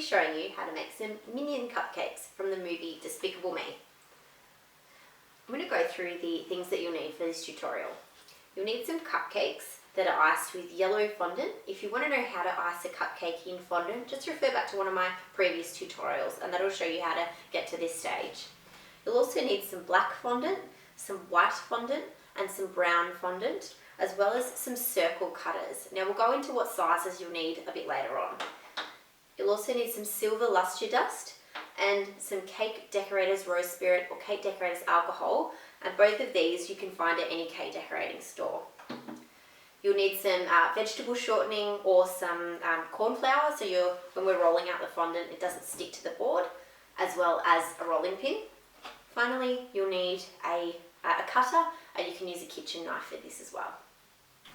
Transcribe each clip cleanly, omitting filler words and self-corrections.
be showing you how to make some Minion cupcakes from the movie Despicable Me. I'm going to go through the things that you'll need for this tutorial. You'll need some cupcakes that are iced with yellow fondant. If you want to know how to ice a cupcake in fondant, just refer back to one of my previous tutorials and that'll show you how to get to this stage. You'll also need some black fondant, some white fondant and some brown fondant, as well as some circle cutters. Now we'll go into what sizes you'll need a bit later on. You'll also need some silver luster dust and some cake decorators rose spirit or cake decorators alcohol, and both of these you can find at any cake decorating store. You'll need some vegetable shortening or some corn flour, so when we're rolling out the fondant it doesn't stick to the board, as well as a rolling pin. Finally, you'll need a cutter, and you can use a kitchen knife for this as well.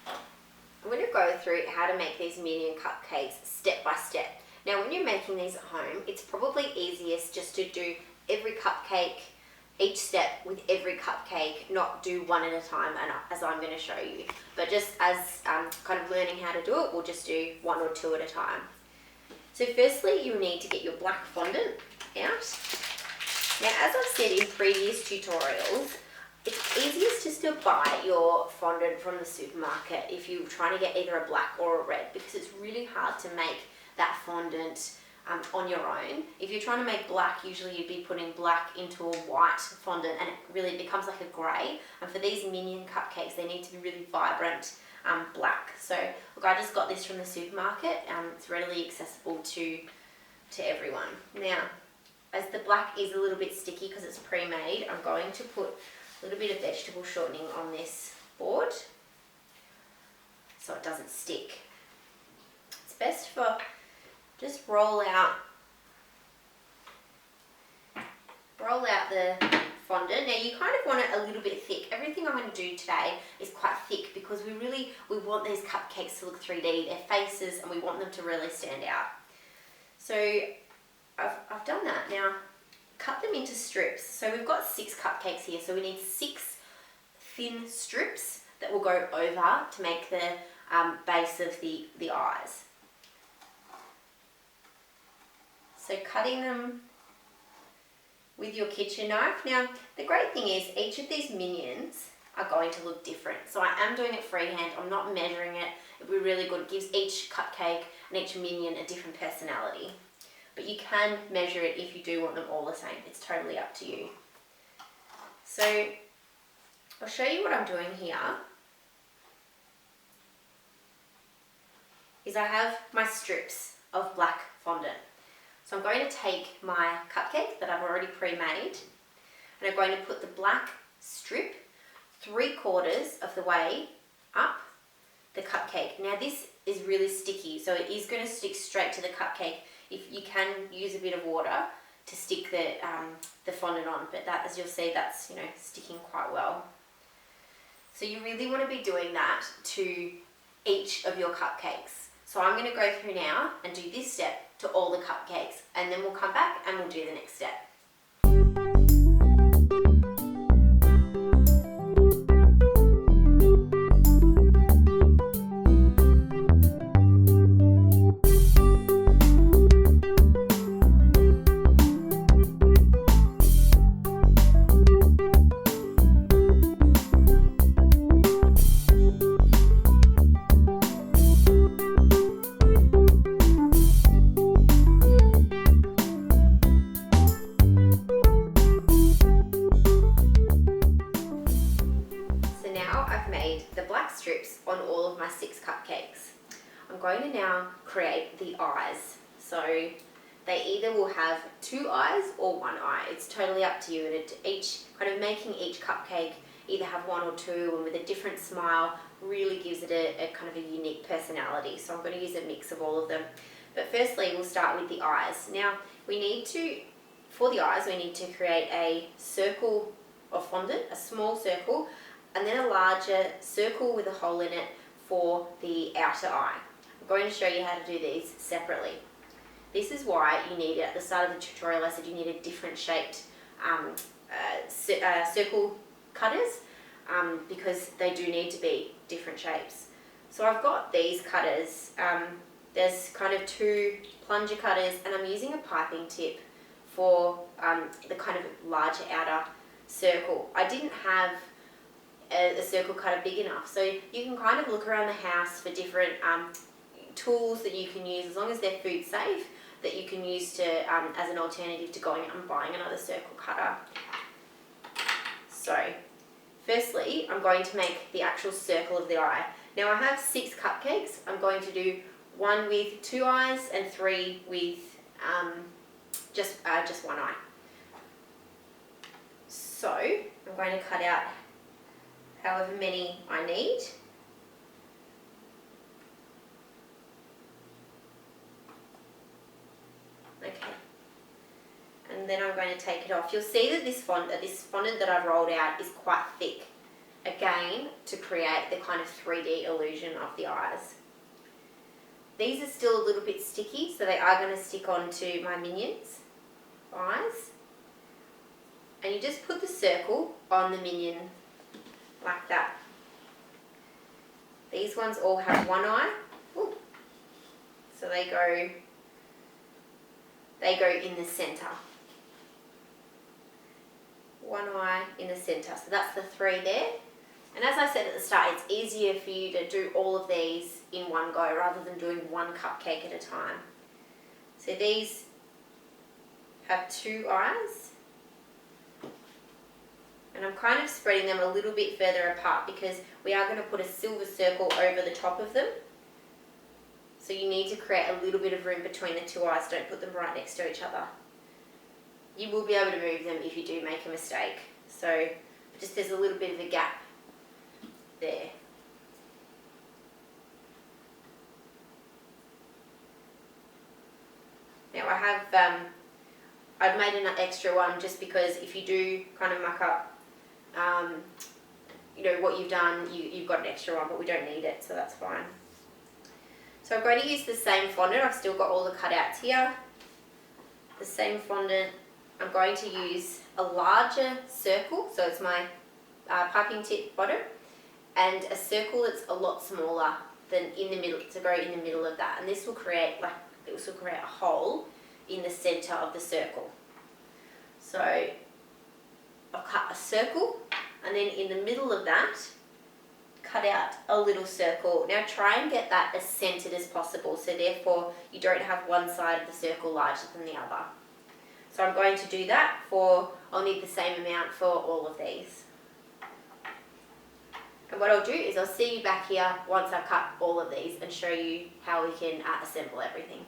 I'm going to go through how to make these Minion cupcakes step by step. Now when you're making these at home, it's probably easiest just to do every cupcake, each step with every cupcake, not do one at a time as I'm going to show you. But just as kind of learning how to do it, we'll just do one or two at a time. So firstly, you'll need to get your black fondant out. Now as I've said in previous tutorials, it's easiest just to buy your fondant from the supermarket if you're trying to get either a black or a red, because it's really hard to make that fondant on your own. If you're trying to make black, usually you'd be putting black into a white fondant and it really becomes like a grey. And for these Minion cupcakes, they need to be really vibrant black. So look, I just got this from the supermarket. It's readily accessible to everyone. Now, as the black is a little bit sticky because it's pre-made, I'm going to put a little bit of vegetable shortening on this board so it doesn't stick. It's best for just roll out the fondant. Now you kind of want it a little bit thick. Everything I'm going to do today is quite thick because we want these cupcakes to look 3D, their faces, and we want them to really stand out. So I've done that. Now cut them into strips. So we've got 6 cupcakes here, so we need 6 thin strips that will go over to make the base of the eyes. So cutting them with your kitchen knife. Now the great thing is each of these Minions are going to look different. So I am doing it freehand, I'm not measuring it. It'll be really good. It gives each cupcake and each Minion a different personality. But you can measure it if you do want them all the same. It's totally up to you. So I'll show you what I'm doing here. Is I have my strips of black fondant. So I'm going to take my cupcake that I've already pre-made and I'm going to put the black strip 3/4 of the way up the cupcake. Now this is really sticky, so it is going to stick straight to the cupcake. If you can use a bit of water to stick the fondant on, but that, as you'll see, that's sticking quite well. So you really want to be doing that to each of your cupcakes. So I'm going to go through now and do this step to all the cupcakes, and then we'll come back and we'll do the next step. The black strips on all of my 6 cupcakes. I'm going to now create the eyes. So they either will have 2 eyes or 1 eye. It's totally up to you, and making each cupcake either have 1 or 2 and with a different smile really gives it a kind of a unique personality. So I'm going to use a mix of all of them. But firstly, we'll start with the eyes. Now for the eyes we need to create a circle of fondant, a small circle, and then a larger circle with a hole in it for the outer eye. I'm going to show you how to do these separately. This is why you need, at the start of the tutorial I said you need a different shaped circle cutters, because they do need to be different shapes. So I've got these cutters, there's kind of 2 plunger cutters, and I'm using a piping tip for the kind of larger outer circle. I didn't have a circle cutter big enough, so you can kind of look around the house for different tools that you can use, as long as they're food safe, that you can use to as an alternative to going and buying another circle cutter. So firstly, I'm going to make the actual circle of the eye. Now I have 6 cupcakes. I'm going to do 1 with 2 eyes and 3 with just 1 eye. So I'm going to cut out however many I need. Okay. And then I'm going to take it off. You'll see that this fondant that I've rolled out is quite thick. Again, to create the kind of 3D illusion of the eyes. These are still a little bit sticky, so they are going to stick onto my Minion's eyes. And you just put the circle on the Minion like that. These ones all have 1 eye. Ooh. So they go in the centre. 1 eye in the centre. So that's the 3 there. And as I said at the start, it's easier for you to do all of these in one go rather than doing 1 cupcake at a time. So these have 2 eyes. And I'm kind of spreading them a little bit further apart because we are going to put a silver circle over the top of them. So you need to create a little bit of room between the 2 eyes. Don't put them right next to each other. You will be able to move them if you do make a mistake. So just there's a little bit of a gap there. Now I have, I've made an extra one just because if you do kind of muck up, you know, what you've done, you've got an extra one, but we don't need it, so that's fine. So I'm going to use the same fondant. I've still got all the cutouts here. The same fondant. I'm going to use a larger circle, so it's my piping tip bottom, and a circle that's a lot smaller than in the middle, to go in the middle of that. And this will create a hole in the centre of the circle. So I've cut a circle, and then in the middle of that, cut out a little circle. Now try and get that as centered as possible, so therefore you don't have one side of the circle larger than the other. So I'm going to do that I'll need the same amount for all of these. And what I'll do is I'll see you back here once I've cut all of these and show you how we can assemble everything.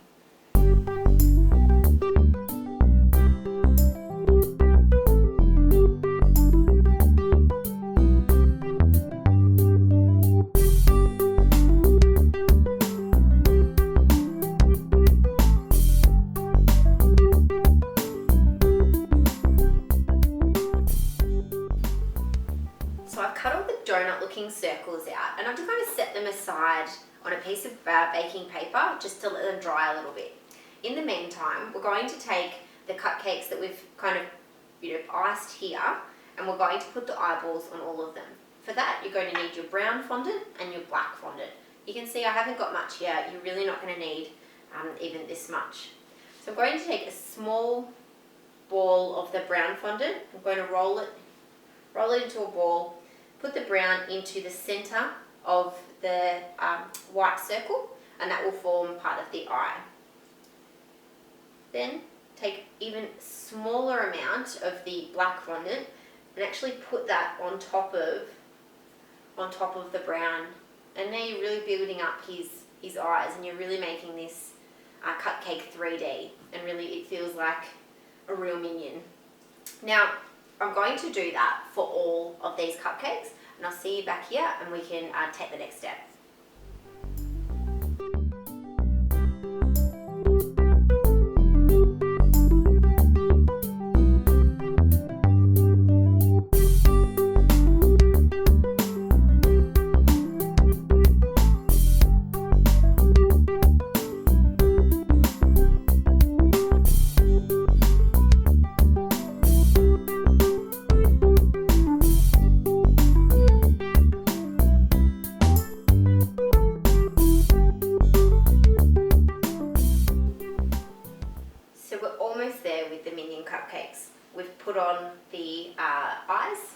Circles out, and I'm just going to set them aside on a piece of baking paper just to let them dry a little bit. In the meantime, we're going to take the cupcakes that we've kind of iced here, and we're going to put the eyeballs on all of them. For that, you're going to need your brown fondant and your black fondant. You can see I haven't got much here. You're really not going to need even this much. So I'm going to take a small ball of the brown fondant. I'm going to roll it into a ball. Put the brown into the centre of the white circle, and that will form part of the eye. Then take even smaller amount of the black fondant and actually put that on top of the brown. And now you're really building up his eyes, and you're really making this cupcake 3D, and really it feels like a real Minion. Now, I'm going to do that for all of these cupcakes, and I'll see you back here and we can take the next step. we've put on the eyes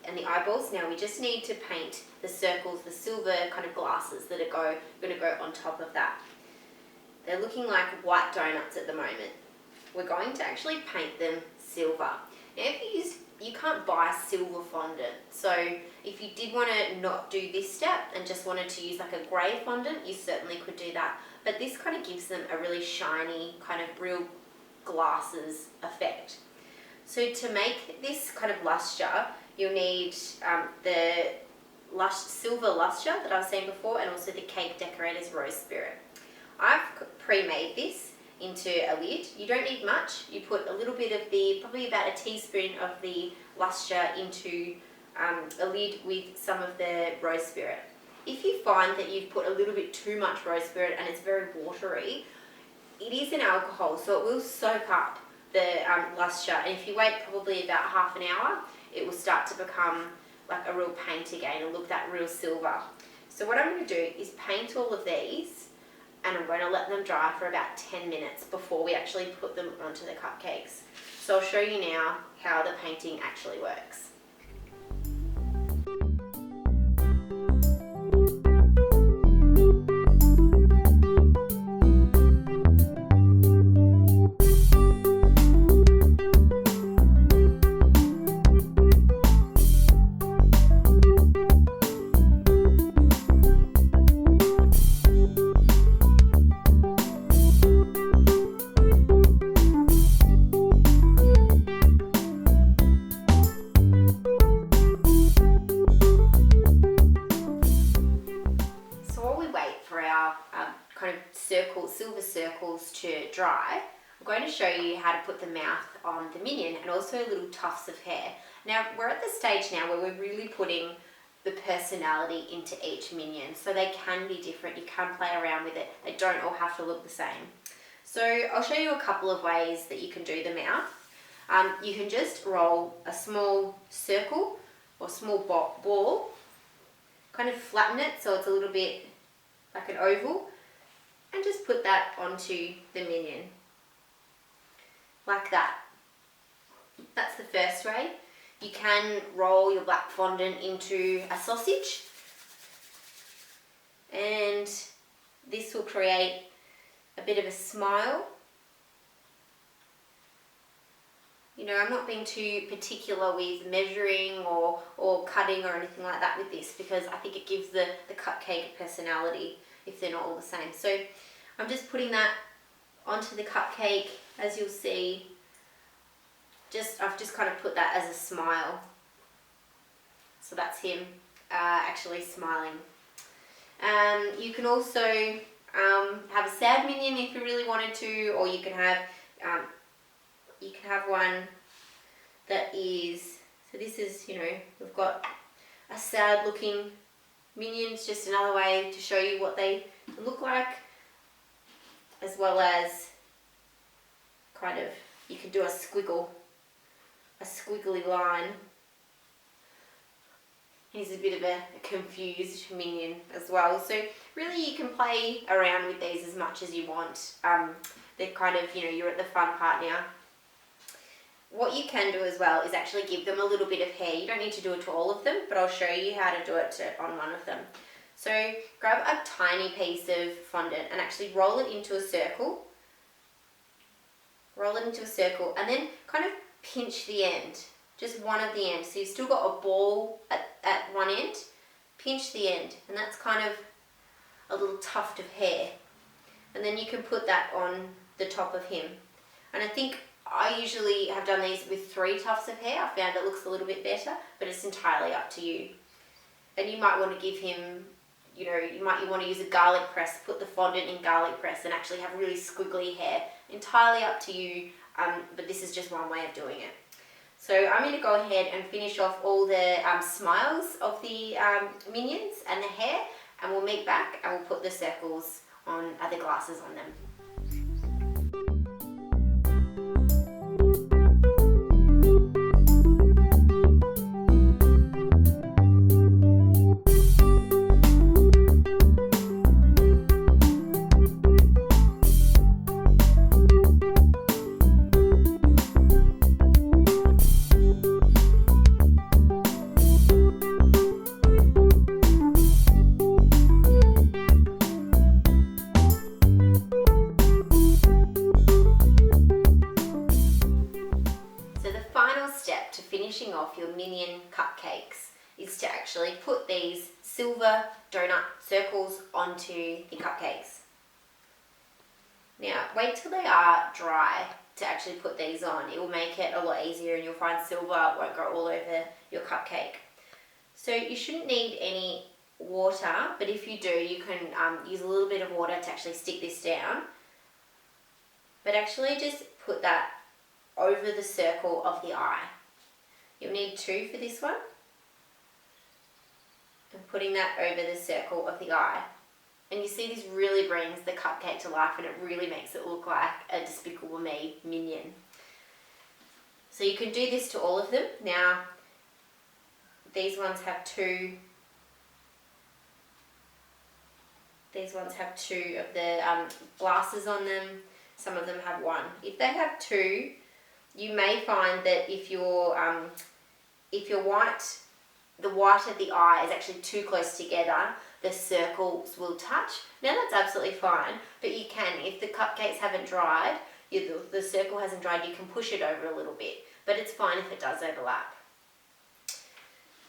and the eyeballs. Now we just need to paint the circles, the silver kind of glasses that are going to go on top of that. They're looking like white donuts at the moment. We're going to actually paint them silver. Now you can't buy silver fondant, so if you did want to not do this step and just wanted to use like a grey fondant, you certainly could do that. But this kind of gives them a really shiny, kind of real glasses effect. So to make this kind of lustre, you'll need the silver lustre that I was saying before, and also the Cake Decorator's Rose Spirit. I've pre-made this into a lid. You don't need much. You put a little bit of probably about a teaspoon of the lustre into a lid with some of the rose spirit. If you find that you've put a little bit too much rose spirit and it's very watery, it is an alcohol, so it will soak up the lustre, and if you wait probably about half an hour, it will start to become like a real paint again and look that real silver. So what I'm going to do is paint all of these, and I'm going to let them dry for about 10 minutes before we actually put them onto the cupcakes. So I'll show you now how the painting actually works. Silver circles to dry, I'm going to show you how to put the mouth on the Minion and also little tufts of hair. Now we're at the stage now where we're really putting the personality into each Minion, so they can be different, you can play around with it, they don't all have to look the same. So I'll show you a couple of ways that you can do the mouth. You can just roll a small circle or small ball, kind of flatten it so it's a little bit like an oval, and just put that onto the Minion, like that. That's the first way. You can roll your black fondant into a sausage, and this will create a bit of a smile. You know, I'm not being too particular with measuring or cutting or anything like that with this, because I think it gives the cupcake personality if they're not all the same. So I'm just putting that onto the cupcake, as you'll see. I've just kind of put that as a smile. So that's him actually smiling. You can also have a sad Minion if you really wanted to, or you can have one that is, so this is, you know, we've got a sad looking Minion. It's just another way to show you what they look like, as well as kind of, you can do a squiggly line. He's a bit of a confused Minion as well. So really you can play around with these as much as you want. They're kind of, you know, you're at the fun part now. What you can do as well is actually give them a little bit of hair. You don't need to do it to all of them, but I'll show you how to do it on one of them. So grab a tiny piece of fondant and actually roll it into a circle. Roll it into a circle and then kind of pinch the end, just one of the ends. So you've still got a ball at one end, pinch the end, and that's kind of a little tuft of hair. And then you can put that on the top of him. And I think I usually have done these with 3 tufts of hair. I found it looks a little bit better, but it's entirely up to you. And you might want to give him, you know, you want to use a garlic press, put the fondant in garlic press and actually have really squiggly hair. Entirely up to you, but this is just one way of doing it. So I'm going to go ahead and finish off all the smiles of the Minions and the hair, and we'll meet back and we'll put the circles on the glasses on them. final step to finishing off your Minion cupcakes is to actually put these silver donut circles onto the cupcakes. Now, wait till they are dry to actually put these on. It will make it a lot easier and you'll find silver won't go all over your cupcake. So you shouldn't need any water, but if you do, you can use a little bit of water to actually stick this down. But actually just put that over the circle of the eye. You'll need 2 for this one. And putting that over the circle of the eye. And you see this really brings the cupcake to life and it really makes it look like a Despicable Me minion. So you can do this to all of them. Now, these ones have 2. These ones have 2 of the glasses on them. Some of them have 1. If they have 2, you may find that if your white, the white of the eye is actually too close together, the circles will touch. Now that's absolutely fine, but you can, if the cupcakes haven't dried, the circle hasn't dried, you can push it over a little bit, but it's fine if it does overlap.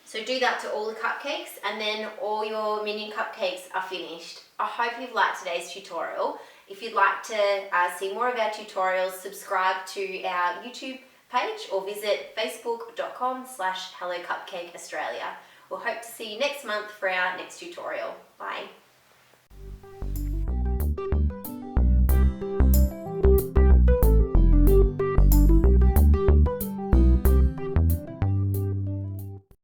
So do that to all the cupcakes and then all your Minion cupcakes are finished. I hope you've liked today's tutorial. If you'd like to see more of our tutorials, subscribe to our YouTube page or visit facebook.com/HelloCupcakeAustralia. We'll hope to see you next month for our next tutorial. Bye.